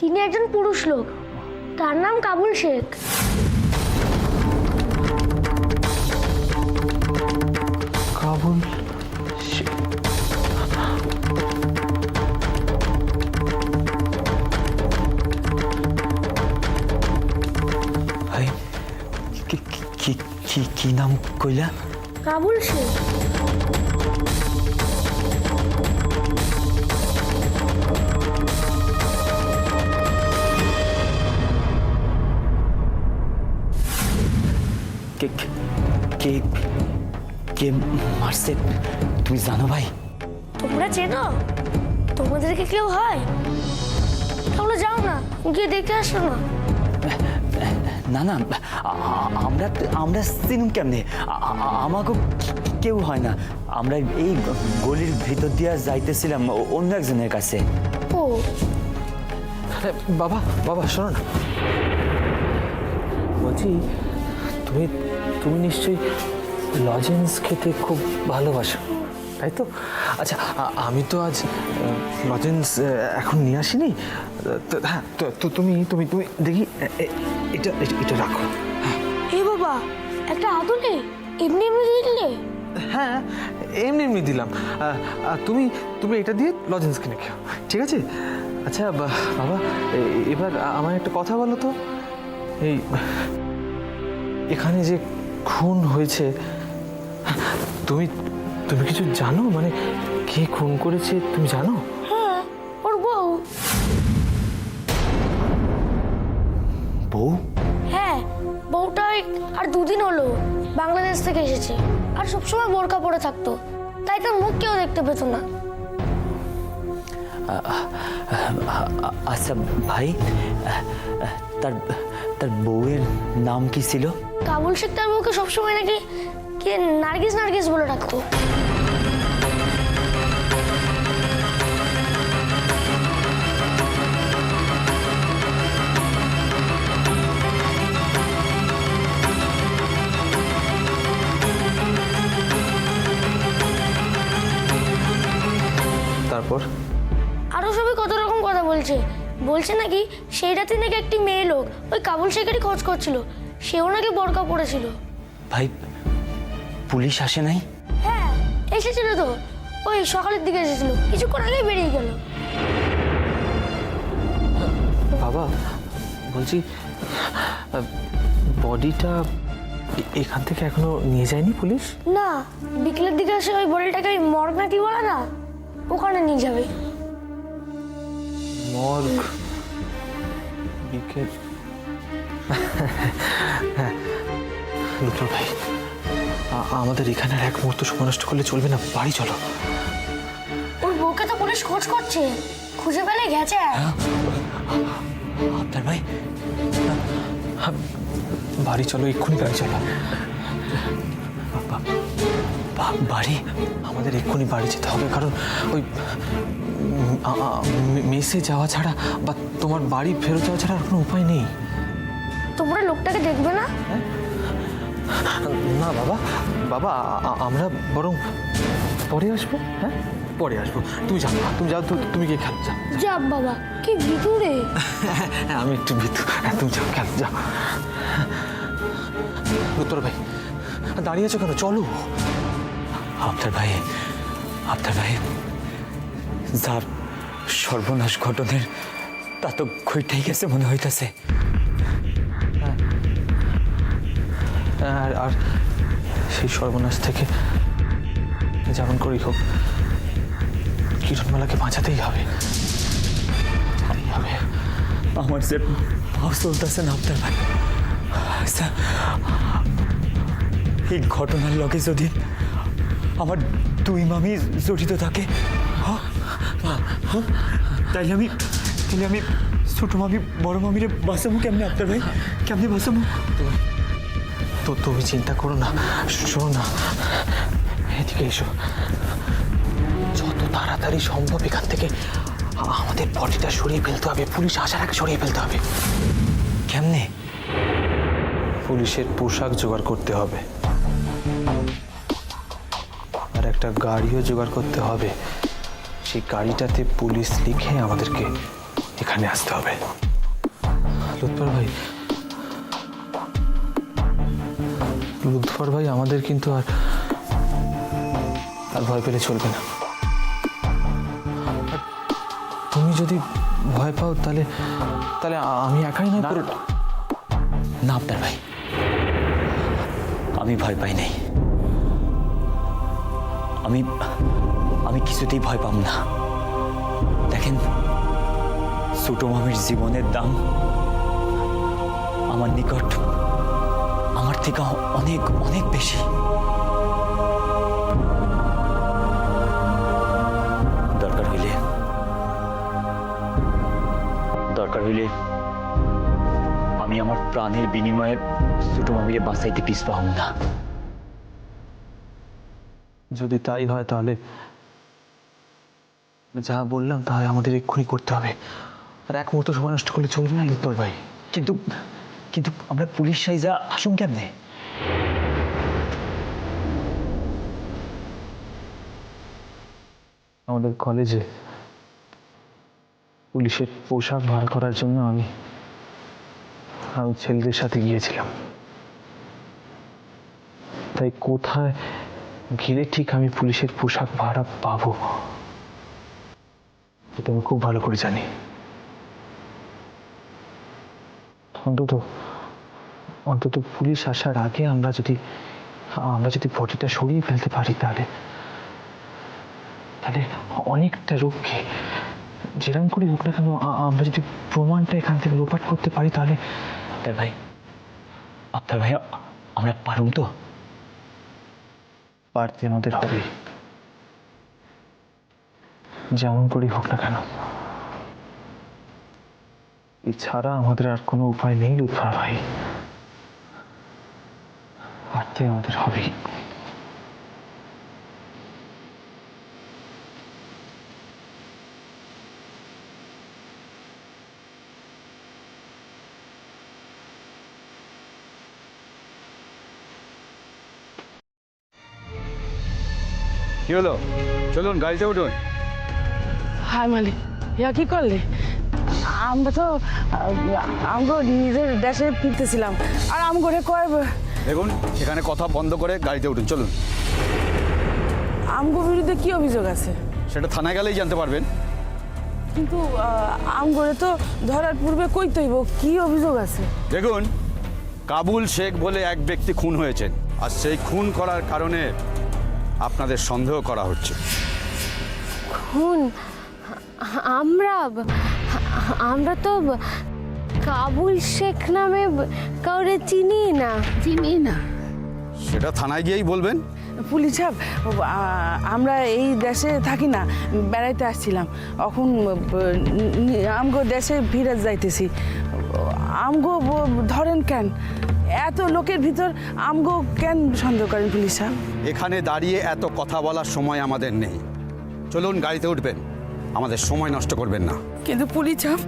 তিনি একজন পুরুষ লোক, তার নাম কাবুল শেখ। কাবুল ভাই কি নাম কইলা? কাবুল শেখ। কে কে কে মারছে তুমি জানো ভাই? তোমরা চেনো? তোমাদেরকে কেউ হয়? তাহলে যাও না, গিয়ে দেখে আসো না। না না, আমরা আমরা চিনুম কেমনে? আমাকে কেউ হয় না। আমরা এই গলির ভিতর দিয়া যাইতেছিলাম অন্য একজনের কাছে। ও বাবা বাবা শোনো না, বলছি তুমি তুমি নিশ্চয়ই লজেন্স খেতে খুব ভালোবাসো, তাই তো? আচ্ছা, আমি তো আজ লজেন্স এখন নিয়ে আসিনি। হ্যাঁ, তো তুমি তুমি তুমি দেখি এটা এটা রাখো। এ বাবা, একটা আদলে এমনি এমনি দিয়ে দিলে? হ্যাঁ, এমনি এমনি দিলাম। তুমি তুমি এটা দিয়ে লজেন্স কিনে খেও, ঠিক আছে? আচ্ছা বাবা, এবার আমার একটা কথা বলো তো, এই এখানে যে খুন হয়েছে, তুমি তুমি কিছু জানো? মানে কে খুন করেছে তুমি জানো? হ্যাঁ, ওর বউ। বউ? হ্যাঁ, বউটা আর দুদিন হলো বাংলাদেশ থেকে এসেছে, আর সবসময় বোরকা পরে থাকতো, তাই তার মুখ কেউ দেখতে পেত না। আচ্ছা ভাই, তার তার বউয়ের নাম কি ছিল? কাবুল শেখ তার বউকে সবসময় নাকি কে নার্গিস নার্গিস বলে ডাকতো। তারপর আরো সবাই কত রকম কথা বলছে। বলছে নাকি সেই রাতে নাকি একটি মেয়ে লোক ওই কাবুল শেখেরই খোঁজ করছিল, সেও নাকি বোরকা পরেছিল। ভাই, পুলিশ আসে নাই? হ্যাঁ, এসেছিল তো, ওই সকালের দিকে এসেছিল, কিছুক্ষণ আগেই বেরিয়ে গেল। বাবা বলছি, বডিটা এখান থেকে এখনো নিয়ে যায়নি পুলিশ? না, বিকেলের দিকে এসে ওই বডিটাকে ওই মর্গ নাকি বলে না, ওখানে নিয়ে যাবে। মর্গ? বিকেল? হ্যাঁ, লুৎফর ভাই, আমাদের এখানে আর এক মুহূর্ত সময় নষ্ট করলে চলবে না, বাড়ি চলো। ওর বউকে তো পুলিশ খোঁজ করছে, খুঁজে পেলে গেছে। আপনার ভাই? বাড়ি চলো, এক্ষুনি বাড়ি চলো। বাড়ি? আমাদের এক্ষুনি বাড়ি যেতে হবে, কারণ ওই মেসে যাওয়া ছাড়া বা তোমার বাড়ি ফেরত যাওয়া ছাড়া আর কোনো উপায় নেই। তোমরা লোকটাকে দেখবে না? না বাবা, বাবা আমরা বরং পরে আসবো। হ্যাঁ, পরে আসবো। তুমি যাও, তুমি যাও, তুমি গিয়ে খেলো, যাও। যা বাবা, কি ভিতরে। হ্যাঁ, আমি একটু ভীতু। হ্যাঁ, তুমি যাও, খেলো, যাও। উত্তর ভাই, দাঁড়িয়ে আছো কেন? চলো। আপনার ভাই যার সর্বনাশ ঘটনের তা তো ঘটেই গেছে মনে হইতেছে। আর সেই সর্বনাশ থেকে যেমন করেই হোক কিরণমালাকে বাঁচাতেই হবে। আমার যে ভাব চলতেছে না আপনার ভাই। আচ্ছা, এই ঘটনার লগে যদি আমার দুই মামি জড়িত থাকে, তাইলে আমি ছোট মামি বড় মামিরে বাঁচাবো কেমনে আপনার ভাই? কেমনে বাঁচাবো? তো তুমি চিন্তা করো না, শোনো না, এদিকে এসো। যত তাড়াতাড়ি সম্ভব এখান থেকে আমাদের বডিটা সরিয়ে ফেলতে হবে, পুলিশ আসার আগে সরিয়ে ফেলতে হবে। কেমনে? পুলিশের পোশাক জোগাড় করতে হবে, আর একটা গাড়িও জোগাড় করতে হবে। সেই গাড়িটাতে পুলিশ লিখে আমাদেরকে এখানে আসতে হবে। লুৎফর ভাই, লুৎফর ভাই, আমাদের কিন্তু আর ভয় পেলে চলবে না। আর তুমি যদি ভয় পাও তাহলে তাহলে আমি একাই নয় পুরো। না আবদার ভাই, আমি ভয় পাই নাই। আমি আমি কিছুতেই ভয় পাব না। দেখেন, ছোট মামির জীবনের দাম আমার নিকট আমার থেকে অনেক অনেক বেশি। দরকার হইলে আমি আমার প্রাণের বিনিময়ে ছোট মামিরে বাঁচাইতে পিছপা হব না। যদি তাই হয় তাহলে যা বললাম তাই আমাদের এক্ষুনি করতে হবে। আর এক মুহূর্ত সময় নষ্ট করলে চলবে না লুৎফর ভাই। কিন্তু কিন্তু আমরা পুলিশ সাইজা আসুন কেমনে? আমাদের কলেজে পুলিশের পোশাক ভাড়া করার জন্য আমি ছেলেদের সাথে গিয়েছিলাম। তাই কোথায় গেলে ঠিক আমি পুলিশের পোশাক ভাড়া পাবো এটা আমি খুব ভালো করে জানি। অন্তত পুলিশ আসার আগে আমরা যদি বডিটা সরিয়ে ফেলতে পারি তাহলে অনেকটা রোগকে যেরকম করে হোক না কেন আমরা যদি প্রমাণটা এখান থেকে লোপাট করতে পারি তাহলে। আবদার ভাই, আমরা পারুম তো? পারতে আমাদের হবে, যেমন করেই হোক না কেন। এছাড়া আমাদের আর কোনো উপায় নেই লুৎফর ভাই। পারতে আমাদের হবেই। কি হলো? চলুন গাড়িতে উঠুন। হাই মালিক, ইয়া কি করলে? আমরা তো আমগো নিজের দেশে ফিরতেছিলাম, আর আমগোরে কয় দেখুন, এখানে কথা বন্ধ করে গাড়িতে উঠুন, চলুন। আমগো বিরুদ্ধে কি অভিযোগ আছে? সেটা থানায় গেলেই জানতে পারবেন। কিন্তু আমগোরে তো ধরার পূর্বে কইতে হইব কি অভিযোগ আছে। দেখুন, কাবুল শেখ বলে এক ব্যক্তি খুন হয়েছেন, আর সেই খুন করার কারণে আপনাদের সন্দেহ করা হচ্ছে। খুন? আমরা তো কাবুল শেখ নামে কাউরে চিনি না। সেটা থানায় গিয়েই বলবেন। পুলিশ সাহেব, আমরা এই দেশে থাকি না, বেড়াইতে আসছিলাম। এখন আমগো দেশে ফিরে যাইতেছি। আমগো ধরেন কেন? এত লোকের ভিতর আমগো কেন সন্দেহ করেন পুলিশ সাহেব? এখানে দাঁড়িয়ে এত কথা বলার সময় আমাদের নেই। চলুন গাড়িতে উঠবেন, আমাদের সময় নষ্ট করবেন না। কিন্তু পুলিশ সাহেব,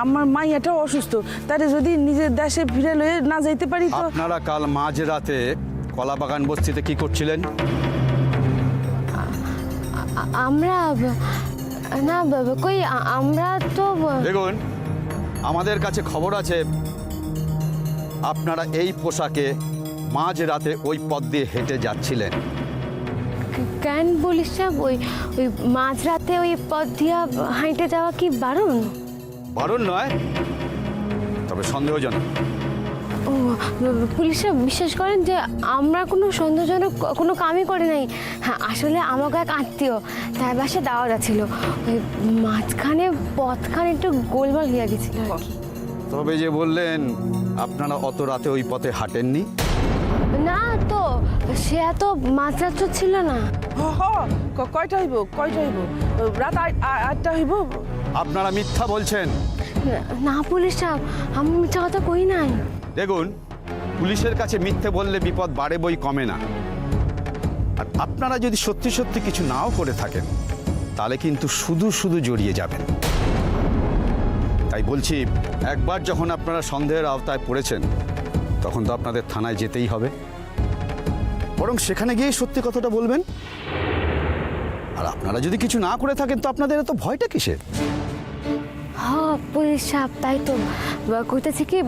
আমার মাইয়াটাও অসুস্থ, তারে যদি নিজের দেশে ফিরে লয়ে না যাইতে পারি তো। আপনারা কাল মাঝরাতে কলাবাগান বস্তিতে কি করছিলেন? আমরা না কই, আমরা তো দেখুন, আমাদের কাছে খবর আছে আপনারা এই পোশাকে মাঝরাতে ওই পথ দিয়ে হেঁটে যাচ্ছিলেন। কেন পুলিশ সাহেব? ওই মাঝরাতে ওই পথ দিয়া হাঁটে যাওয়া কি বারণ? বারণ নয়, তবে সন্দেহজনক। ও পুলিশ সাহেব, বিশ্বাস করেন যে আমরা কোনো সন্দেহজনক কোনো কামই করি নাই। হ্যাঁ, আসলে আমাকে এক আত্মীয় তার বাসে দাওয়া যাচ্ছিল, ওই মাঝখানে পথখানে একটু গোলমাল হয়ে গেছিল আর কি। তবে যে বললেন আপনারা অত রাতে ওই পথে হাঁটেননি। না তো, সে এত মাঝরাত ছিল না। কয়টা হইব? রাত 8টা হইব। আপনারা মিথ্যা বলছেন। না পুলিশ সাহেব, আমি মিথ্যা কথা কই নাই। দেখুন, পুলিশের কাছে মিথ্যে বললে বিপদ বাড়ে বই কমে না। আর আপনারা যদি সত্যি সত্যি কিছু নাও করে থাকেন তাহলে কিন্তু শুধু শুধু জড়িয়ে যাবেন। তাই বলছি, একবার যখন আপনারা সন্দেহের আওতায় পড়েছেন তখন তো আপনাদের থানায় যেতেই হবে। বরং সেখানে গিয়ে সত্যি কথাটা বলবেন। আর আপনারা যদি কিছু না করে থাকেন তো আপনাদের এত ভয়টা কিসের? পুলিশ সাহেব, তাই তো কইতেছি কি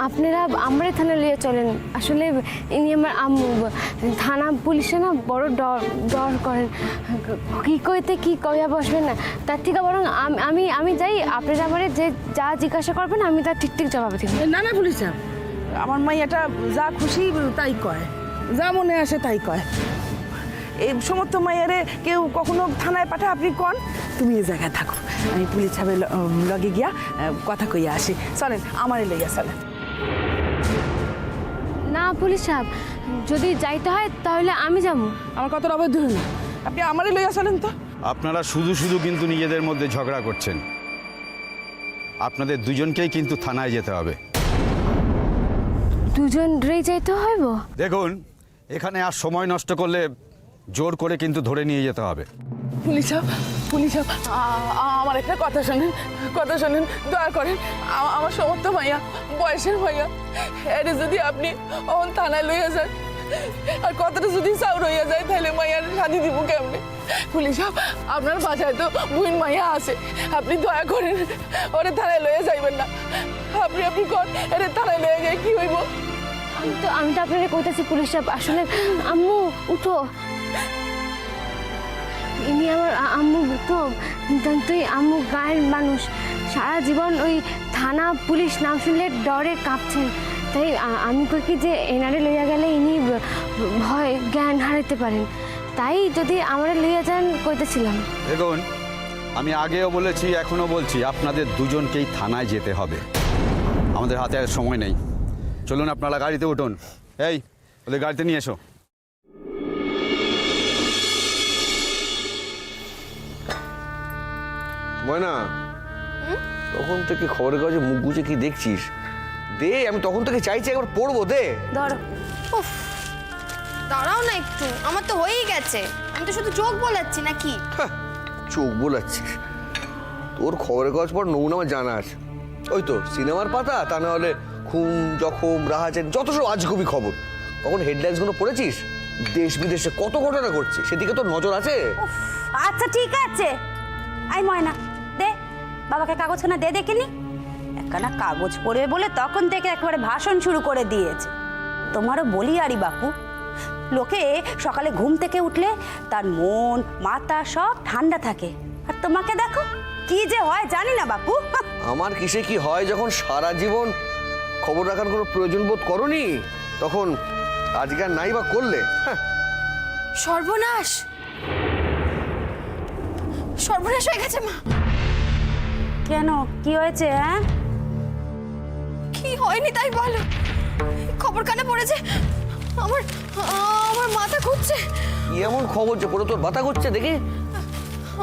আপনারা আমরাই থানা লিয়ে চলেন। আসলে ইনি আমার আম্মু। থানা পুলিশে না বড় ডর ডর করেন, কি কইতে কি কইয়া বসবেন না, তার থেকে বরং আমি যাই, আপনারা আমার যে যা জিজ্ঞাসা করবেন আমি তার ঠিক ঠিক জবাব দিব। না না পুলিশ সাহেব, আমার মাইয়াটা যা খুশি তাই কয়, যা মনে আসে তাই কয়। এই সমস্ত মাইয়ারে কেউ কখনো থানায় পাঠায়, আপনি কন তুমি এই জায়গায় থাকো, আমি পুলিশ সাহেবের লগে গিয়া কথা কইয়া আসি। চলেন আমারে লইয়া চলেন। না পুলিশ সাহেব, যদি যাইতে হয় তাহলে আমি যাবো। আমার কত অবৈধ হইল, আপনি আমারে লইয়া চলেন তো। আপনারা শুধু শুধু কিন্তু নিজেদের মধ্যে ঝগড়া করছেন। আপনাদের দুজনকেই কিন্তু থানায় যেতে হবে। দুজন রেই যাইতে হইব? দেখুন, এখানে আর সময় নষ্ট করলে জোর করে কিন্তু ধরে নিয়ে যেতে হবে। পুলিশ সাহেব, পুলিশ সাহেব, আমার একটা কথা শোনেন, কথা শোনেন, দয়া করেন। আমার সমস্ত মাইয়া, বয়সের মাইয়া, এরে যদি আপনি অন থানায় লইয়া যান আর কথাটা যদি চাউর হইয়া যায়, তাহলে মাইয়ার শাদি দিব কেমনে? পুলিশ সাহেব, আপনার বাসায় তো বুইন মাইয়া আছে, আপনি দয়া করেন ওরে থানায় লইয়া যাইবেন না। আপনি কন এরে থানায় লইয়া যাই কি হইব? আমি তো আপনাকে কইতেছি পুলিশ সাহেব, আসলে আম্মু উঠো, ইনি আমার আম্মু তো, তুই আম্মু গায়ের মানুষ, সারা জীবন ওই থানা পুলিশ নাম শুনলে ডরে কাঁপছেন, তাই আমি কই কি যে এনারে লইয়া গেলে ইনি ভয় জ্ঞান হারাইতে পারেন, তাই যদি আমারে লইয়া যান কইতেছিলাম। দেখুন, আমি আগেও বলেছি, এখনো বলছি, আপনাদের দুজনকেই থানায় যেতে হবে। আমাদের হাতে আর সময় নেই। চলুন আপনারা গাড়িতে উঠুন। এই ওদের গাড়িতে নিয়ে এসো। ময়না, তখন থেকে খবরের কাগজে মুখ গুজে কি দেখছিস? দে, আমি তখন থেকে চাইছি একবার পড়বো, দে। ধরো। উফ, দাঁড়াও না একটু, আমার তো হয়েই গেছে, আমি তো শুধু চোখ বোলাচ্ছি নাকি? হ্যাঁ, চোখ বোলাচ্ছিস? তোর খবরের কাগজ পর নমুনা আমার জানা আছে। ওই তো সিনেমার পাতা, তা না হলে খুন জখম রাহাজান, যত সব আজগুবি খবর। কখন হেডলাইন্সগুলো পড়েছিস? দেশ বিদেশে কত ঘটনা ঘটছে, সেদিকে তোর নজর আছে? আচ্ছা ঠিক আছে, আই ময়না দে বাবাকে কাগজখানা দে দেখিনি। একখানা কাগজ পড়বে বলে তখন থেকে একেবারে ভাষণ শুরু করে দিয়েছে। তোমারও বলি আরি বাপু, লোকে সকালে ঘুম থেকে উঠলে তার মন মাথা সব ঠান্ডা থাকে, আর তোমাকে দেখো কি যে হয় জানি না বাপু। আমার কিসে কি হয়, যখন সারা জীবন খবর রাখার কোনো প্রয়োজন বোধ করনি, তখন আজকে আর নাই বা করলে। হ্যাঁ, সর্বনাশ, সর্বনাশ হয়ে গেছে মা। কেন কি হয়েছে? হ্যাঁ, কি হয়নি তাই বলো। খবর কানে পড়েছে, আমার আমার মাথা ঘুরছে। কি এমন খবর যে পড়ে তোর মাথা ঘুরছে দেখি?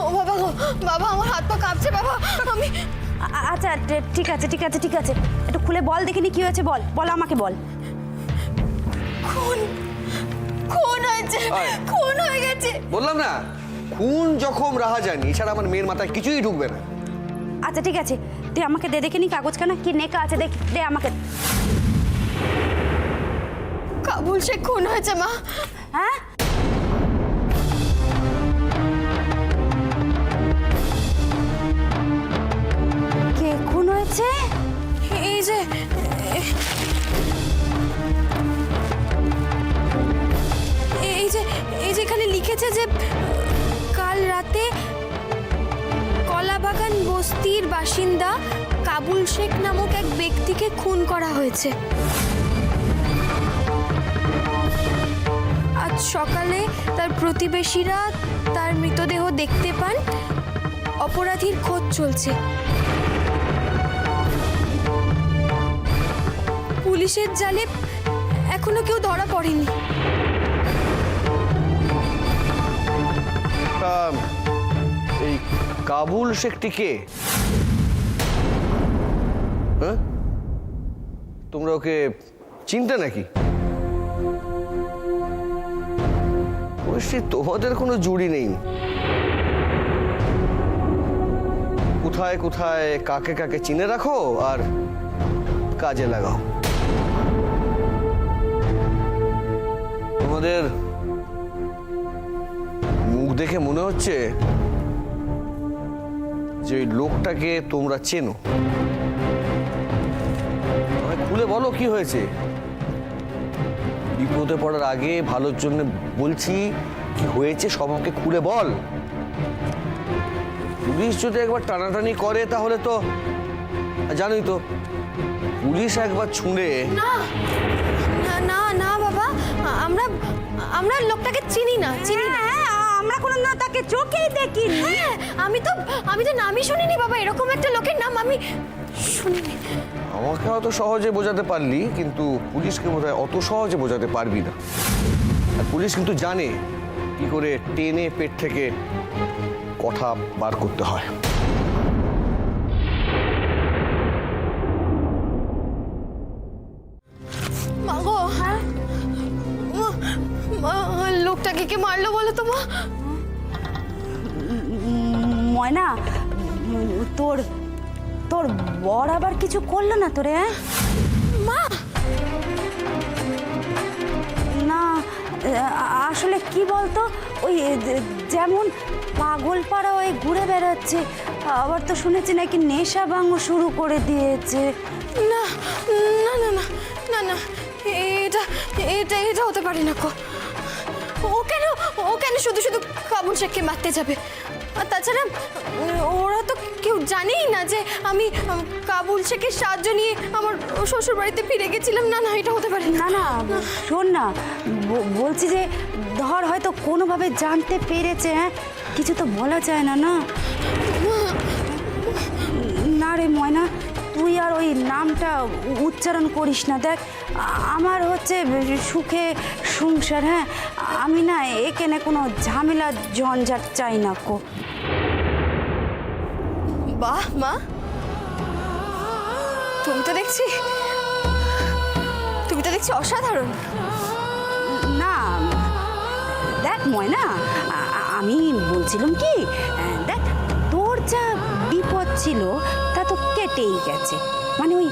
ও বাবা গো, বাবা আমার হাত পা কাঁপছে বাবা। আমি আচ্ছা ঠিক আছে ঠিক আছে ঠিক আছে, একটু খুলে বল দেখিনি কি হয়েছে, বল বল আমাকে বল। খুন, খুন হয়েছে, খুন হয়ে গেছে। বললাম না, খুন জখম রাহাজান এছাড়া আমার মেয়ের মাথায় কিছুই ঢুকবে না। আচ্ছা ঠিক আছে, তুই আমাকে দে দেখিনি কাগজখানা, কি নেকা আছে দেখ, দে আমাকে। কাবুল শেখ খুন হয়েছে মা। হ্যাঁ, কে খুন হয়েছে? এই যে এই যে এখানে লিখেছে যে কাল রাতে কলাবাগান বস্তির বাসিন্দা কাবুল শেখ নামক এক ব্যক্তিকে খুন করা হয়েছে। আজ সকালে তার প্রতিবেশীরা তার মৃতদেহ দেখতে পান, অপরাধীর খোঁজ চলছে। পুলিশের জালে এখনো কেউ ধরা পড়েনি। এই কাবুল শেখটি কে? হ্যাঁ, তোমরা ওকে চিনতে নাকি? অবশ্যই তোমাদের কোনো জুড়ি নেই। কোথায় কোথায় কাকে কাকে চিনে রাখো আর কাজে লাগাও। তোমাদের মুখ দেখে মনে হচ্ছে যে ওই লোকটাকে তোমরা চেনো। আমায় খুলে বলো কি হয়েছে। বিপদে পড়ার আগে ভালোর জন্য বলছি, কি হয়েছে সব আমাকে খুলে বল। পুলিশ যদি একবার টানাটানি করে তাহলে তো জানোই তো, পুলিশ একবার ছুঁড়ে। না না না বাবা, আমরা আমরা লোকটাকে চিনি না। হ্যাঁ, আমরা কোনো না তাকে চোখেই দেখিনি। হ্যাঁ, আমি তো নামই শুনিনি বাবা, এরকম একটা লোকের নাম আমি শুনিনি। আমাকে অত সহজে বোঝাতে পারলি, কিন্তু পুলিশকে বোধহয় অত সহজে বোঝাতে পারবি না। আর পুলিশ কিন্তু জানে কি করে টেনে পেট থেকে কথা বার করতে হয়। মাগো, হ্যাঁ লোকটাকে কে মারলো বলো তো মা? ময়না, তোর তোর বর আবার কিছু করলো না তোরে? হ্যাঁ মা, না, আসলে কি বলতো, ওই যেমন পাগল পাড়া ওই ঘুরে বেড়াচ্ছে, আবার তো শুনেছি নাকি নেশা ভাঙ শুরু করে দিয়েছে। না না না না না না, এটা এটা এটা হতে পারে না কো। ও কেন শুধু শুধু কাবুল শেখকে মারতে যাবে? আর তাছাড়া ওরা তো কেউ জানেই না যে আমি কাবুল শেখের সাহায্য নিয়ে আমার শ্বশুর বাড়িতে ফিরে গেছিলাম। না না, এটা হতে পারে না। না না, শোন না, বলছি যে ধর হয়তো কোনোভাবে জানতে পেরেছে। হ্যাঁ, কিছু তো বলা যায় না। না না রে ময়না, তুই আর ওই নামটা উচ্চারণ করিস না। দেখ, আমার হচ্ছে সুখে সংসার। হ্যাঁ, আমি না এখানে কোনো ঝামেলা ঝঞ্ঝাট চাই না কো। বাহ মা, তুমি তো দেখছি অসাধারণ। না দেখ ময়না, আমি বলছিলাম কি, দেখ তোর যা বিপদ ছিল তা তো কেটেই গেছে, মানে ওই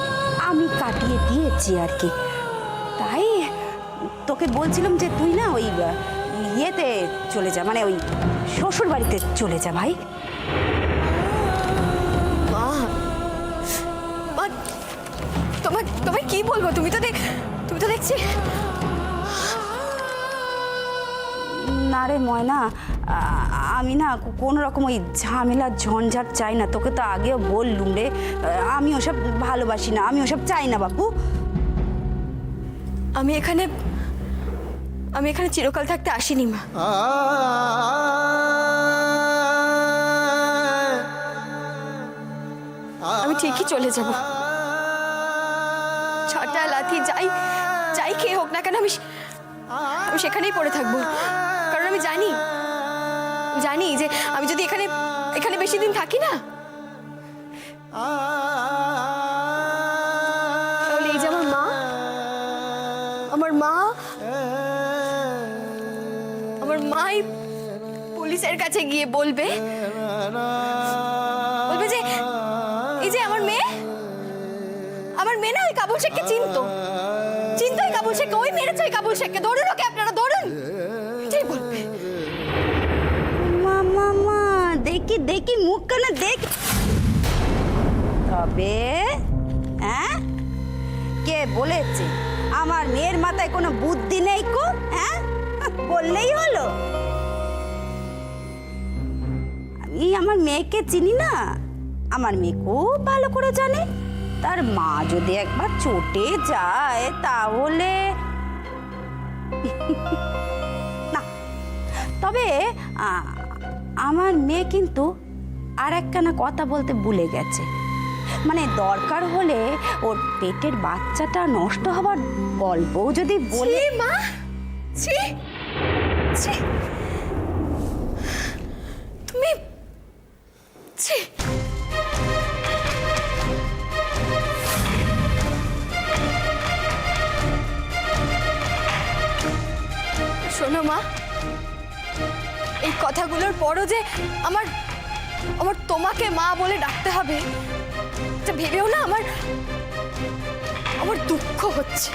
আমি কাটিয়ে দিয়েছি আর কি। তাই তোকে বলছিলাম যে তুই না ওই ইয়েতে চলে যা, মানে ওই শ্বশুর বাড়িতে চলে যা ভাই। মা, তোমায় কি বলবো, তুমি তো দেখছি। না রে ময়না, আমি না কোনো রকম ওই ঝামেলা ঝঞ্ঝাট চাই না। তোকে তো আগেও বললুম রে, আমি ওসব ভালোবাসি না, আমি ওসব চাই না বাপু। আমি এখানে চিরকাল থাকতে আসিনি মা। আমি ঠিকই চলে যাব। ছাটা লাথি যাই খেয়ে হোক না কেন, আমি সেখানেই পড়ে থাকবো। কারণ আমি জানি যে আমি যদি এখানে বেশি দিন থাকি না, তাহলে এই যে আমার মাই পুলিশের কাছে গিয়ে বলবে যে এই যে আমার মেয়ে না ওই কাবুল শেখকে চিনতো ওই কাবুল শেখকে, ওই মেরেছে ওই কাবুল শেখকে, ধরুন ওকে আপনারা, ধরুন, এটাই বলবে। মা দেখি মুখ কানা দেখি। তবে হ্যাঁ, কে বলেছে আমার মেয়ের মাথায় কোনো বুদ্ধি নেই কো? হ্যাঁ, বললেই হলো। আমি আমার মেয়েকে চিনি না, আমার মেয়ে খুব ভালো করে জানে তার মা যদি একবার চটে যায় তাহলে না। তবে আমার মেয়ে কিন্তু আর একখানা কথা বলতে ভুলে গেছে, মানে দরকার হলে ওর পেটের বাচ্চাটা নষ্ট হবার গল্পও যদি বলে। মা, ছি ছি, তুমি ছি। শোনো মা, এই কথাগুলোর পরও যে আমার তোমাকে মা বলে ডাকতে হবে এটা ভেবেও না আমার দুঃখ হচ্ছে।